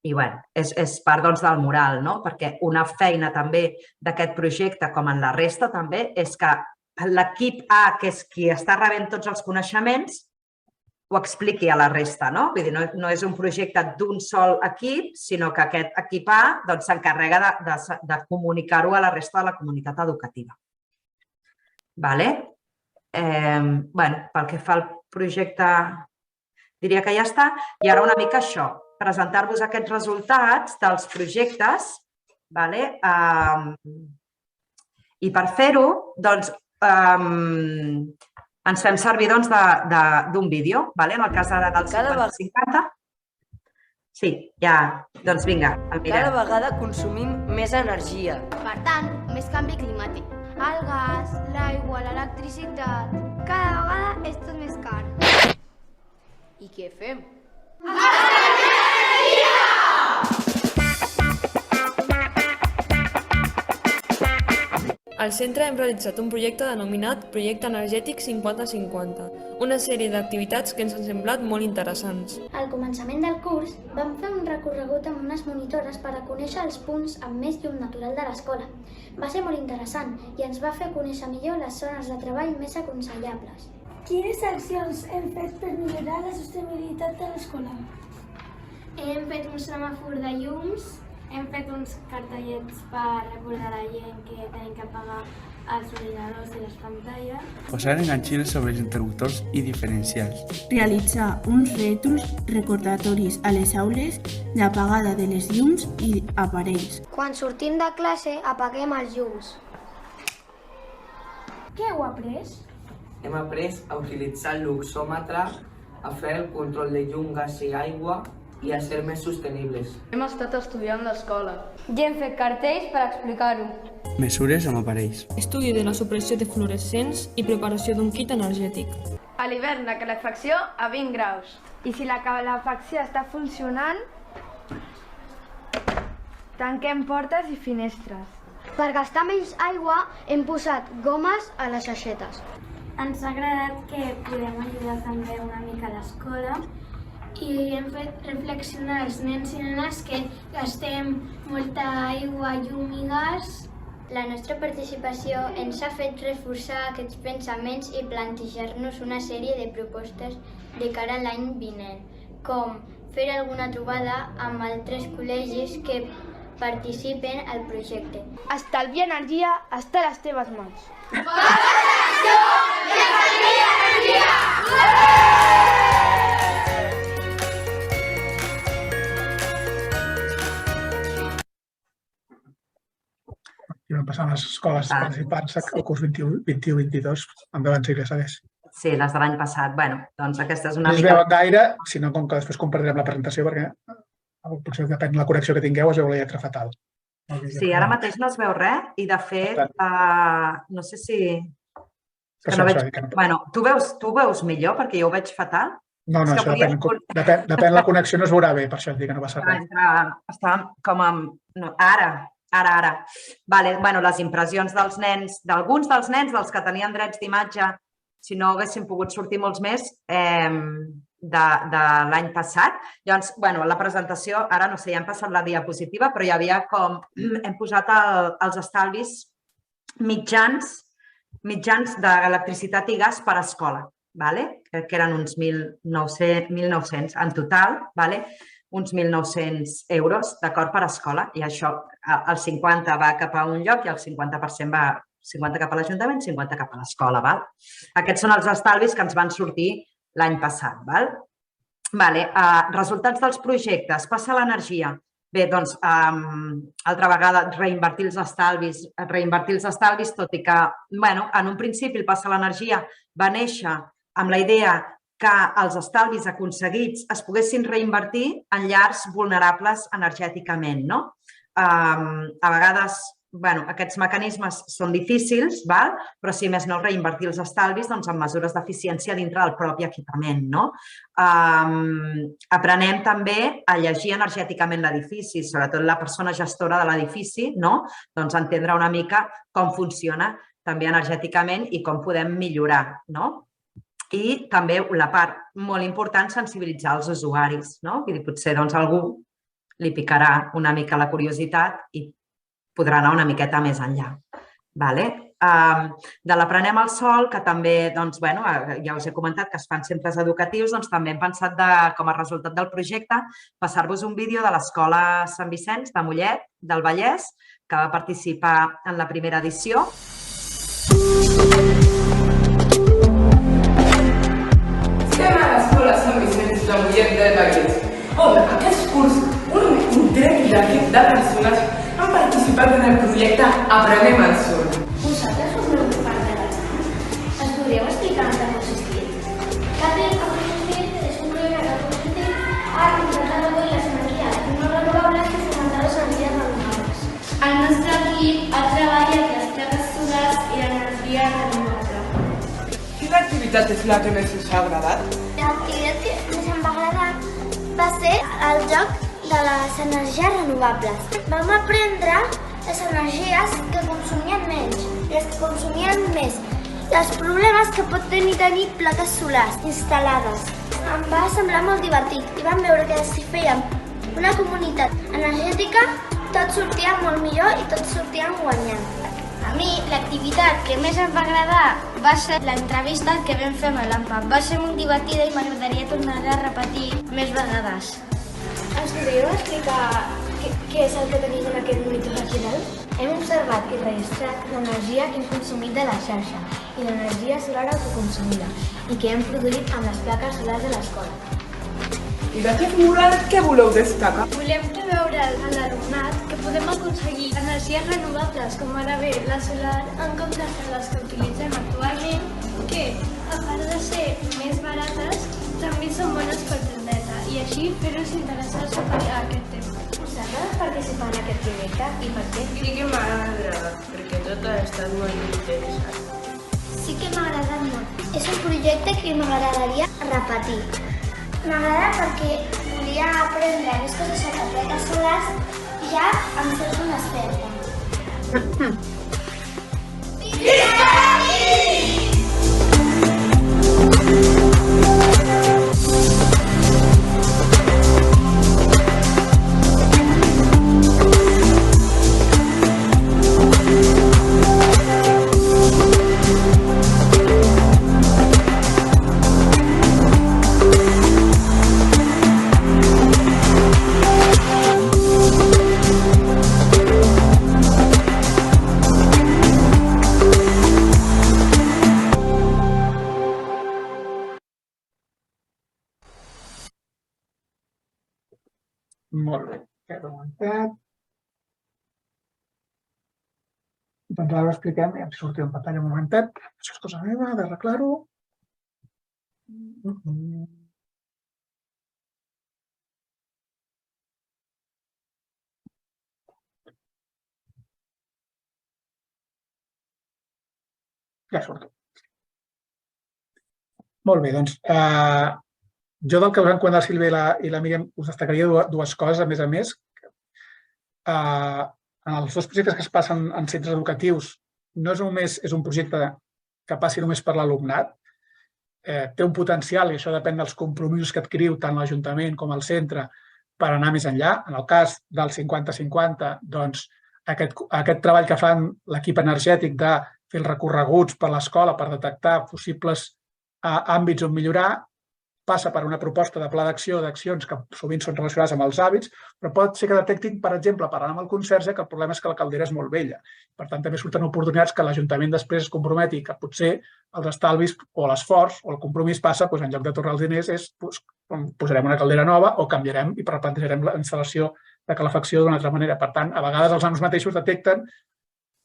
i és part del moral, perquè una feina també d'aquest projecte, com en la resta també, és que l'equip A, que és qui està rebent tots els coneixements, ho expliqui a la resta. Vull dir, no és un projecte d'un sol equip, sinó que aquest equip A s'encarrega de comunicar-ho a la resta de la comunitat educativa. Pel que fa al projecte, diria que ja està. I ara una mica això, presentar-vos aquests resultats dels projectes. I per fer-ho, ens fem servir d'un vídeo. En el cas ara del 50-50. Sí, ja. Doncs vinga, el mirem. Cada vegada consumim més energia. Per tant, més canvi climàtic. El gas, l'aigua, l'electricitat... Cada vegada és tot més car. I què fem? Al centre hem realitzat un projecte denominat Projecte Energètic 50-50, una sèrie d'activitats que ens han semblat molt interessants. Al començament del curs vam fer un recorregut amb unes monitores per a conèixer els punts amb més llum natural de l'escola. Va ser molt interessant i ens va fer conèixer millor les zones de treball més aconsellables. Quines accions hem fet per millorar la sostenibilitat de l'escola? un semàfor de llums, hem fet uns cartellets per recordar a la gent que tenim que apagar els ordinadors i les pantalles. Posar enganxines sobre els interruptors i diferencials. Realitzar uns rètols recordatoris a les aules d'apagada de les llums i aparells. Quan sortim de classe, apaguem els llums. Què heu après? Hem après a utilitzar el luxòmetre, a fer el control de llum, gas i aigua i a ser més sostenibles. Hem estat estudiant l'escola. Ja hem fet cartells per explicar-ho. Mesures amb aparells. Estudi de la supressió de fluorescents i preparació d'un kit energètic. A l'hivern, la calefacció a 20 graus. I si la calefacció està funcionant, tanquem portes i finestres. Per gastar menys aigua hem posat gomes a les aixetes. Ens ha agradat que podem ajudar també una mica a l'escola i hem fet reflexionar els nens i nenes que gastem molta aigua, llum i gas. La nostra participació ens ha fet reforçar aquests pensaments i plantejar-nos una sèrie de propostes de cara a l'any vinent, com fer alguna trobada amb altres col·legis que participen al projecte. Estalviar energia està a les teves mans. I vam passar a les escoles participants al curs 21-22. Endavant, sí que segueix. Sí, les de l'any passat. Bé, doncs aquesta és una No es mica... veuen gaire, sinó com que després compartirem la presentació, perquè potser depèn de la connexió que tingueu, es veu la lletra fatal. Sí, ara mateix no es veu res i, de fet, no sé si... Bueno, tu veus millor perquè jo ho veig fatal? No, això depèn la connexió, no es veurà bé, per això et dic que no passa res. Està com amb... Ara. Bueno, les impressions dels nens, d'alguns dels nens, dels que tenien drets d'imatge, si no haguessin pogut sortir molts més, de l'any passat. Llavors, bueno, la presentació, ara no sé, ja hem passat la diapositiva, però hi havia com... Hem posat els estalvis mitjans d'electricitat i gas per escola, que eren uns 1.900 en total, uns 1.900 euros, d'acord, per escola. I això, el 50 va cap a un lloc i el 50% va 50 cap a l'Ajuntament, 50 cap a l'escola. Aquests són els estalvis que ens van sortir l'any passat. Resultats dels projectes. Passa l'energia. Bé, doncs, altra vegada, reinvertir els estalvis, tot i que, en un principi el Passa l'energia va néixer amb la idea que els estalvis aconseguits es poguessin reinvertir en llars vulnerables energèticament. A vegades, aquests mecanismes són difícils, però si més no, reinvertir els estalvis amb mesures d'eficiència dintre del propi equipament. Aprenem també a llegir energèticament l'edifici, sobretot la persona gestora de l'edifici, entendre una mica com funciona també energèticament i com podem millorar. I també la part molt important, sensibilitzar els usuaris. Potser a algú li picarà una mica la curiositat i podrà anar una miqueta més enllà. De l'Aprenem al Sol, que també, ja us he comentat que es fan centres educatius, també hem pensat, com a resultat del projecte, passar-vos un vídeo de l'Escola Sant Vicenç de Mollet, del Vallès, que va participar en la primera edició. Estem a l'Escola Sant Vicenç de Mollet del Vallès, on aquest curs un tret d'equip de persones han participat en el projecte Aprenem al Sol. Vosaltres formeu part de l'ESAM? Ens podríeu explicar en què ha consistit? És un projecte que ha consistit a intentar reduir les energies no renovables i fomentar les energies renovables. El nostre equip ha treballat les terres solars i l'energia renovable. Quina activitat és la que més us ha agradat? L'activitat que més em va agradar va ser el joc de les energies renovables. Vam aprendre les energies que consumien menys i les que consumien més, i els problemes que pot tenir plaques solars instal·lades. Em va semblar molt divertit i vam veure que si fèiem una comunitat energètica tot sortia molt millor i tots sortíem guanyant. A mi l'activitat que més em va agradar va ser l'entrevista que vam fer amb l'AMPA. Va ser molt divertida i m'agradaria tornar a repetir més vegades. Ens podríeu explicar què és el que tenim en aquest monitor regional? Hem observat i registrat l'energia que hem consumit de la xarxa i l'energia solar autoconsumida i que hem produït amb les plaques solars de l'escola. I d'aquest mural què voleu destacar? Volem fer veure a l'alumnat que podem aconseguir energies renovables, com ara bé la solar, en comptes de les que utilitzem actualment, que, a part de ser més barates, també són bones pel planeta i així fer-nos interessar-se per aquest tema. Us agrada participar en aquest projecte i per què? Sí que m'agrada, perquè tot ha estat molt interessant. Sí que m'ha agradat molt. És un projecte que m'agradaria repetir. M'agrada perquè volia aprendre més coses sobre plaques solars i ja em sento una experta. Molt bé, queda aguantat. Doncs ara ho expliquem, ja ens sortim en pantalla un momentet. Això és cosa meva, ha d'arreglar-ho. Ja surto. Molt bé, doncs, jo del que us han comentat la Sílvia i la Míriam us destacaria dues coses, a més. En els dos projectes que es passen en centres educatius, no és només un projecte que passi només per l'alumnat, té un potencial, i això depèn dels compromisos que adquiriu tant l'Ajuntament com el centre, per anar més enllà. En el cas del 50-50, doncs, aquest treball que fan l'equip energètic de fer els recorreguts per l'escola per detectar possibles àmbits on millorar, passa per una proposta de pla d'acció d'accions que sovint són relacionades amb els hàbits, però pot ser que detectin, per exemple, parlant amb el conserge, que el problema és que la caldera és molt vella. Per tant, també surten oportunitats que l'Ajuntament després es comprometi que potser els estalvis o l'esforç o el compromís passa, en lloc de tornar els diners, posarem una caldera nova o canviarem i replantejarem la instal·lació de calefacció d'una altra manera. Per tant, a vegades els nanos mateixos detecten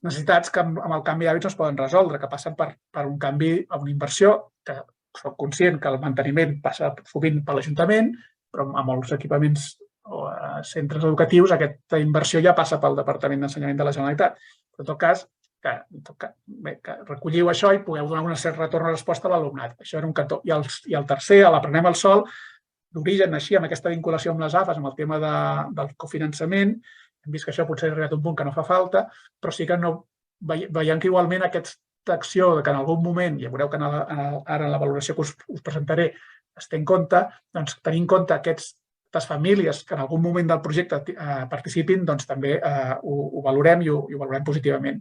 necessitats que amb el canvi d'hàbits no es poden resoldre, que passen per un canvi, una inversió, que soc conscient que el manteniment passa sovint per l'Ajuntament, però a molts equipaments o centres educatius aquesta inversió ja passa pel Departament d'Ensenyament de la Generalitat. Però en tot cas, que recolliu això i pugueu donar un cert retorn a resposta a l'alumnat. Això era un cantó. I el tercer, a l'Aprenem al Sol, d'origen naixia amb aquesta vinculació amb les AFAs, amb el tema del cofinançament. Hem vist que això potser ha arribat a un punt que no fa falta, però sí que veiem que igualment aquesta acció que en algun moment, ja veureu que ara en la valoració que us presentaré es té en compte, doncs tenir en compte aquestes famílies que en algun moment del projecte participin, doncs també ho valorem i ho valorem positivament.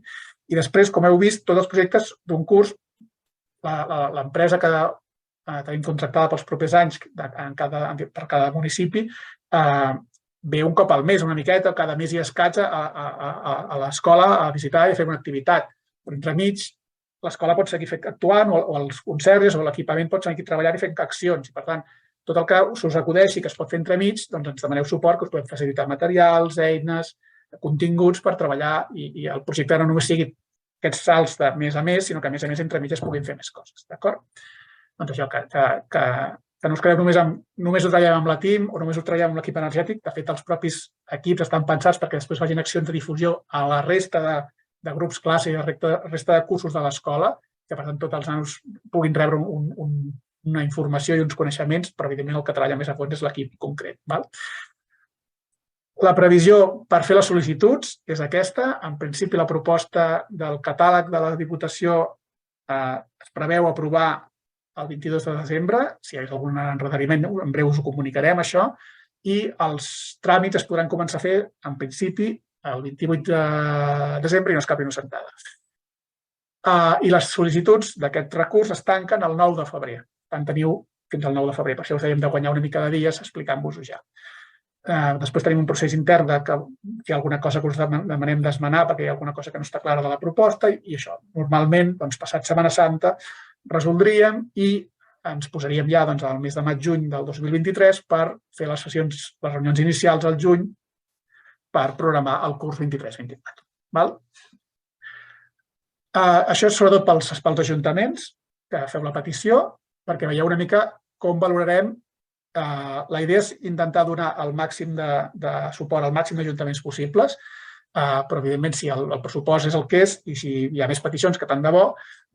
I després, com heu vist, tots els projectes d'un curs, l'empresa que tenim contractada pels propers anys per cada municipi, ve un cop al mes, una miqueta, cada mes i escaig a l'escola a visitar i a fer una activitat. Però entremig, l'escola pot seguir actuant o els conserges o l'equipament pot seguir treballant i fent accions. I, per tant, tot el que us acudeixi que es pot fer entremig, doncs ens demaneu suport, que us podem facilitar materials, eines, continguts per treballar i el projecte no només sigui aquests salts de mes a mes, sinó que a més entremig es puguin fer més coses. D'acord? Doncs això, que no us quedeu només ho treballem amb la TIM o només ho treballem amb l'equip energètic. De fet, els propis equips estan pensats perquè després facin accions de difusió a la resta de grups classe i a la resta de cursos de l'escola, que per tant tots els nanos puguin rebre una informació i uns coneixements, però evidentment el que treballa més a fons és l'equip concret. La previsió per fer les sol·licituds és aquesta. En principi, la proposta del catàleg de la Diputació es preveu aprovar el 22 de desembre. Si hi ha algun endarreriment, en breu us ho comunicarem, això. I els tràmits es podran començar a fer, en principi, el 28 de desembre i no es cap innocentada. I les sol·licituds d'aquest recurs es tanquen el 9 de febrer. Per tant, teniu fins al 9 de febrer. Per això us dèiem de guanyar una mica de dies explicant-vos-ho ja. Després tenim un procés intern que hi ha alguna cosa que us demanem d'esmenar perquè hi ha alguna cosa que no està clara de la proposta i això, normalment, passat Setmana Santa, resoldríem i ens posaríem ja al mes de maig-juny del 2023 per fer les reunions inicials al juny per programar el curs 23-24. Això és sobretot pels ajuntaments que feu la petició, perquè veieu una mica com valorarem. La idea és intentar donar el màxim de suport al màxim d'ajuntaments possibles, però evidentment si el pressupost és el que és i si hi ha més peticions que tant de bo,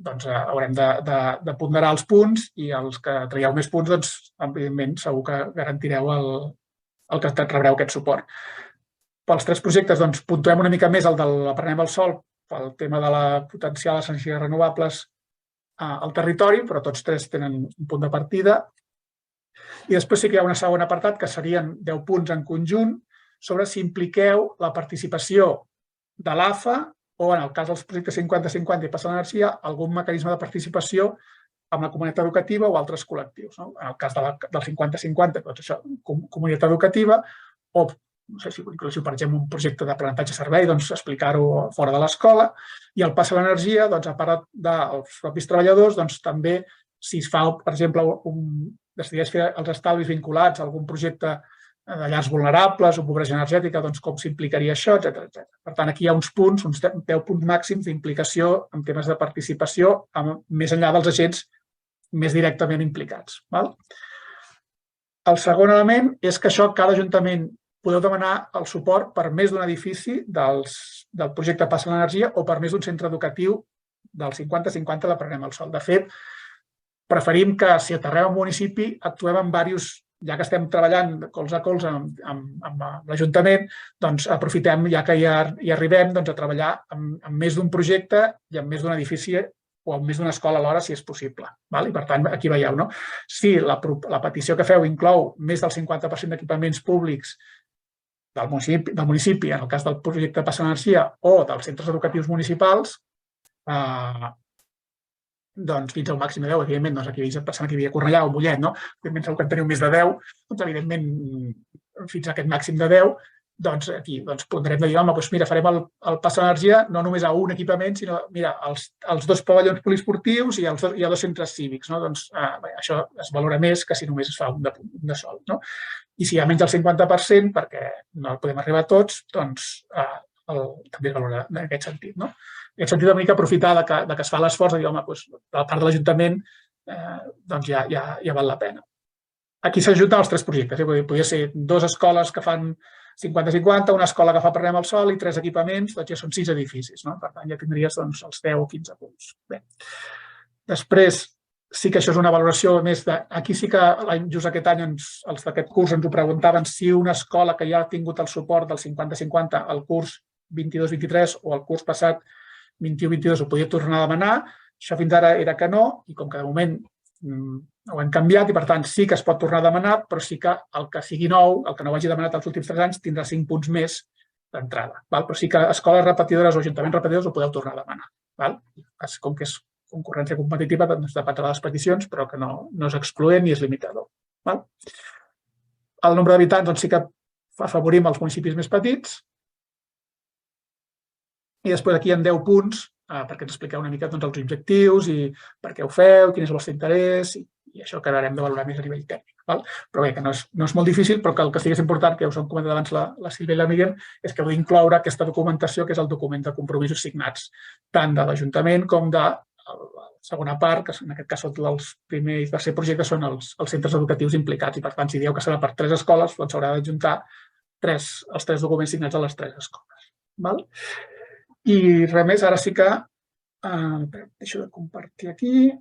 doncs haurem de ponderar els punts i els que traieu més punts, doncs evidentment segur que garantireu el que rebreu aquest suport. Pels 3 projectes doncs puntuem una mica més el de l'Aprenem al Sol pel tema de la potencial de les energies renovables al territori, però tots 3 tenen un punt de partida. I després sí que hi ha un segon apartat que serien 10 punts en conjunt sobre si impliqueu la participació de l'AFA o, en el cas dels projectes 50-50 i Passa l'Energia, algun mecanisme de participació amb la comunitat educativa o altres col·lectius. En el cas del 50-50, doncs això, comunitat educativa, o no sé si, per exemple, un projecte d'aprenentatge servei, doncs explicar-ho fora de l'escola, i el Passa l'Energia, doncs a part dels propis treballadors, doncs també si es fa, per exemple, decideix fer els estalvis vinculats a algun projecte de llars vulnerables o pobresa energètica, doncs com s'implicaria això, etc. Per tant, aquí hi ha uns punts, uns 10 punts màxims d'implicació en temes de participació més enllà dels agents més directament implicats. El segon element és que això, cada ajuntament podeu demanar el suport per més d'un edifici del projecte Passa l'Energia o per més d'un centre educatiu del 50-50 d'Aprenem al Sol. De fet, preferim que, si aterreu un municipi, actuem en diversos, ja que estem treballant colze a colze amb l'Ajuntament, doncs aprofitem, ja que hi arribem, a treballar amb més d'un projecte i amb més d'un edifici o amb més d'una escola alhora, si és possible. I, per tant, aquí veieu, si la petició que feu inclou més del 50% d'equipaments públics del municipi, en el cas del projecte Passa l'Energia, o dels centres educatius municipals, doncs fins a un màxim de 10, evidentment, aquí pensant que hi havia Cornellà o Mollet, evidentment segur que en teniu més de 10, doncs evidentment fins a aquest màxim de 10, doncs aquí podrem dir, home, mira, farem el Passa l'Energia no només a un equipament, sinó, mira, els 2 pavellons poliesportius i els 2 centres cívics. Doncs això es valora més que si només es fa un de sol. I si hi ha menys del 50%, perquè no el podem arribar a tots, doncs també es valora en aquest sentit. En aquest sentit, una mica aprofitar que es fa l'esforç de dir, home, de la part de l'Ajuntament ja val la pena. Aquí s'ajunten els 3 projectes. Podria ser 2 escoles que fan 50-50, una escola que fa Aprenem al Sol i 3 equipaments, doncs ja són 6 edificis. Per tant, ja tindries els 10 o 15 punts. Bé. Després, sí que això és una valoració més de... Aquí sí que just aquest any, els d'aquest curs, ens ho preguntaven si una escola que ja ha tingut el suport del 50-50 al curs 22-23 o al curs passat 21-22 ho podia tornar a demanar. Això fins ara era que no, i com que de moment ho hem canviat i, per tant, sí que es pot tornar a demanar, però sí que el que sigui nou, el que no ho hagi demanat els últims 3 anys, tindrà 5 punts més d'entrada. Però sí que escoles repetidores o ajuntaments repetidors ho podeu tornar a demanar. Com que és concurrència competitiva, doncs dependrà de les peticions, però que no és excloent ni és limitador. El nombre d'habitants sí que afavorim els municipis més petits. I després aquí hi ha 10 punts perquè ens expliqueu una mica els objectius i per què ho feu, quin és el vostre interès i això que haurem de valorar més a nivell tècnic. Però bé, que no és molt difícil, però que el que sí que és important, que us hem comentat abans la Sílvia i la Míriam, és que heu d'incloure aquesta documentació, que és el document de compromisos signats tant de l'Ajuntament com de la segona part, que en aquest cas són els primer i tercer projectes, són els centres educatius implicats. I per tant, si dieu que serà per 3 escoles, doncs s'haurà d'adjuntar els 3 documents signats a les 3 escoles. I res més, ara sí que... Deixo de compartir aquí.